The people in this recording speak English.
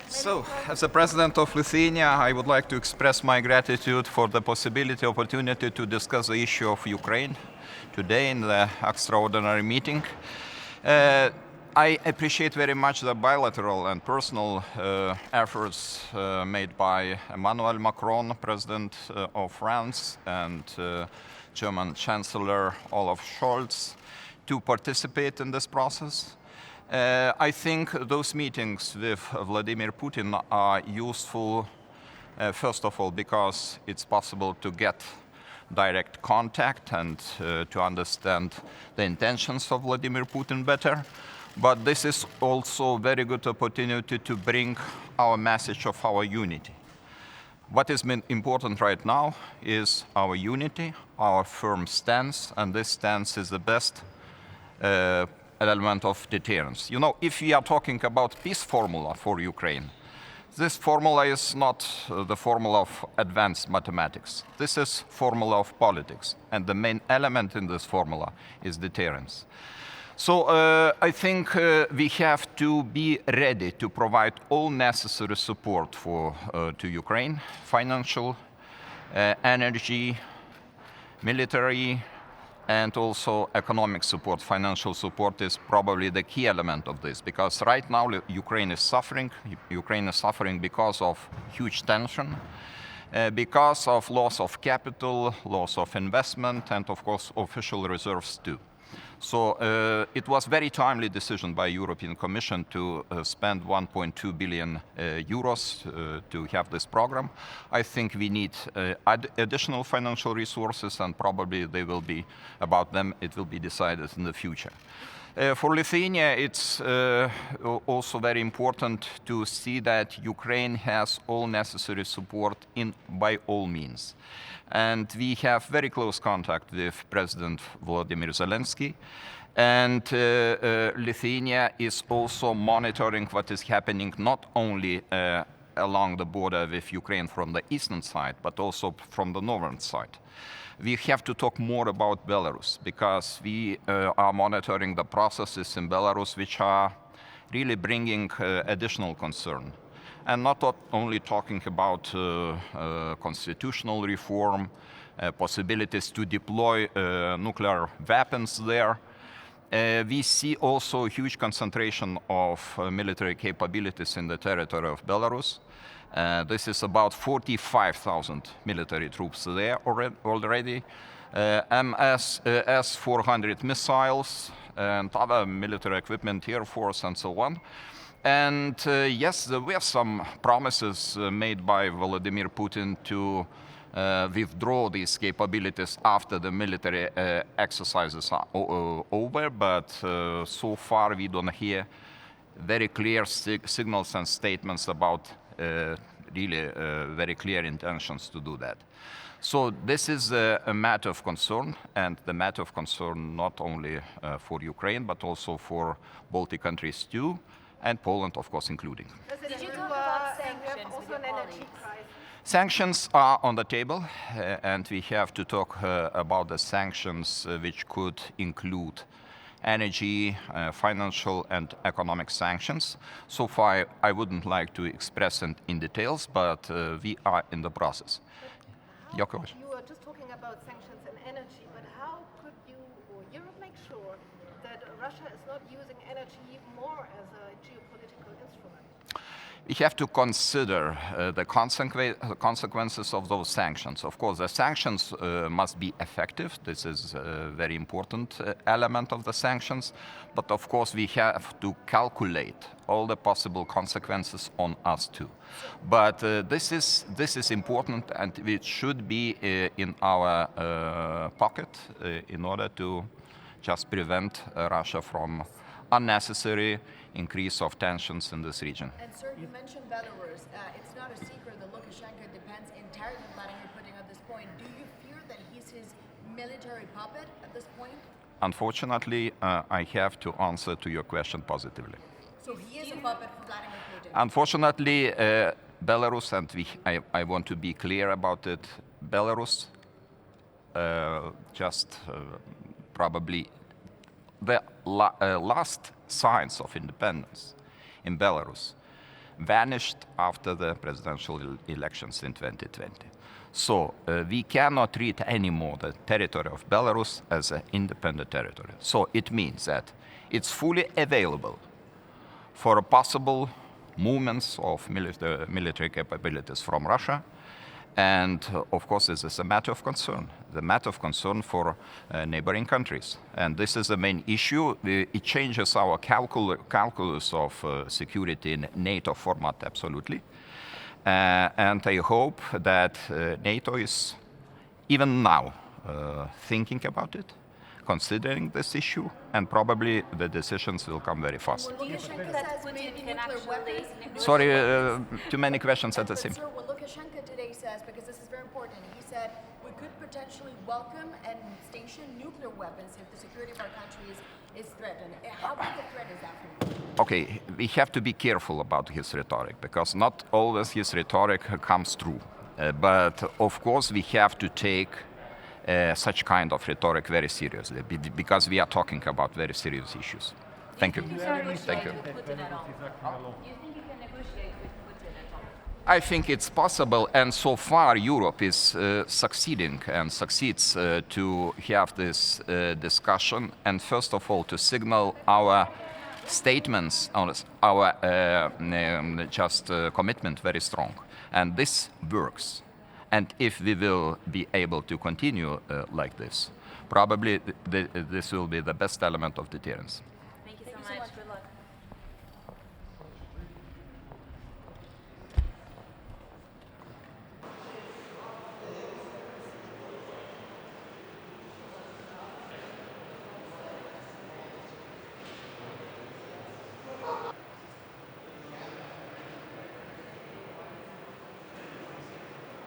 So, as the President of Lithuania, I would like to express my gratitude for the opportunity to discuss the issue of Ukraine today in the extraordinary meeting. I appreciate very much the bilateral and personal efforts made by Emmanuel Macron, President of France, and German Chancellor Olaf Scholz to participate in this process. I think those meetings with Vladimir Putin are useful, first of all, because it's possible to get direct contact and to understand the intentions of Vladimir Putin better. But this is also a very good opportunity to bring our message of our unity. What is important right now is our unity, our firm stance, and this stance is the best element of deterrence. You know, if we are talking about peace formula for Ukraine, this formula is not the formula of advanced mathematics. This is formula of politics, and the main element in this formula is deterrence. So I think we have to be ready to provide all necessary support to Ukraine, financial, energy, military, and also economic support. Financial support is probably the key element of this, because right now Ukraine is suffering. Ukraine is suffering because of huge tension, because of loss of capital, loss of investment, and of course official reserves too. So it was a very timely decision by European Commission to spend 1.2 billion euros to have this program. I think we need additional financial resources, and probably they will be about them. It will be decided in the future. For Lithuania, it's also very important to see that Ukraine has all necessary support by all means. And we have very close contact with President Vladimir Zelensky. And Lithuania is also monitoring what is happening not only along the border with Ukraine from the eastern side, but also from the northern side. We have to talk more about Belarus, because we are monitoring the processes in Belarus which are really bringing additional concern. And not only talking about constitutional reform, possibilities to deploy nuclear weapons there. We see also a huge concentration of military capabilities in the territory of Belarus. This is about 45,000 military troops there already. S-400 missiles and other military equipment, Air Force and so on. And yes, there were some promises made by Vladimir Putin to withdraw these capabilities after the military exercises are over, but so far we don't hear very clear signals and statements about really very clear intentions to do that. So this is a matter of concern, and the matter of concern not only for Ukraine, but also for Baltic countries too, and Poland, of course, including. Did you talk about sanctions with your colleagues? Sanctions are on the table, and we have to talk about the sanctions which could include energy, financial and economic sanctions. So far, I wouldn't like to express it in details, but we are in the process. You were just talking about sanctions and energy, but how could you or Europe make sure that Russia is not using energy more as a geopolitical instrument? We have to consider the consequences of those sanctions. Of course, the sanctions must be effective. This is a very important element of the sanctions. But of course, we have to calculate all the possible consequences on us too. But this is important, and it should be in our pocket in order to just prevent Russia from unnecessary increase of tensions in this region. And sir, you mentioned Belarus. It's not a secret that Lukashenko depends entirely on Vladimir Putin at this point. Do you fear that he's his military puppet at this point? Unfortunately, I have to answer to your question positively. So he is a puppet for Vladimir Putin? Unfortunately, Belarus, and I want to be clear about it, Belarus just probably the last signs of independence in Belarus vanished after the presidential elections in 2020. So we cannot treat anymore the territory of Belarus as an independent territory. So it means that it's fully available for possible movements of military capabilities from Russia. And of course, this is a matter of concern, the matter of concern for neighboring countries. And this is the main issue. It changes our calculus of security in NATO format, absolutely. And I hope that NATO is, even now, thinking about it, considering this issue, and probably the decisions will come very fast. Lukashenko says maybe nuclear weapons. Sorry, too many questions at the same time. Sir, what Lukashenko today says, because this is very important, he said we could potentially welcome and station nuclear weapons if the security of our country is threatened. How big a threat is that for you? Okay, we have to be careful about his rhetoric, because not always his rhetoric comes true. But of course, we have to take such kind of rhetoric very seriously, because we are talking about very serious issues. Thank you. Thank you. I think it's possible, and so far Europe is succeeding and succeeds to have this discussion, and first of all to signal our statements, our commitment very strong. And this works. And if we will be able to continue like this, probably this will be the best element of deterrence. Thank you so much.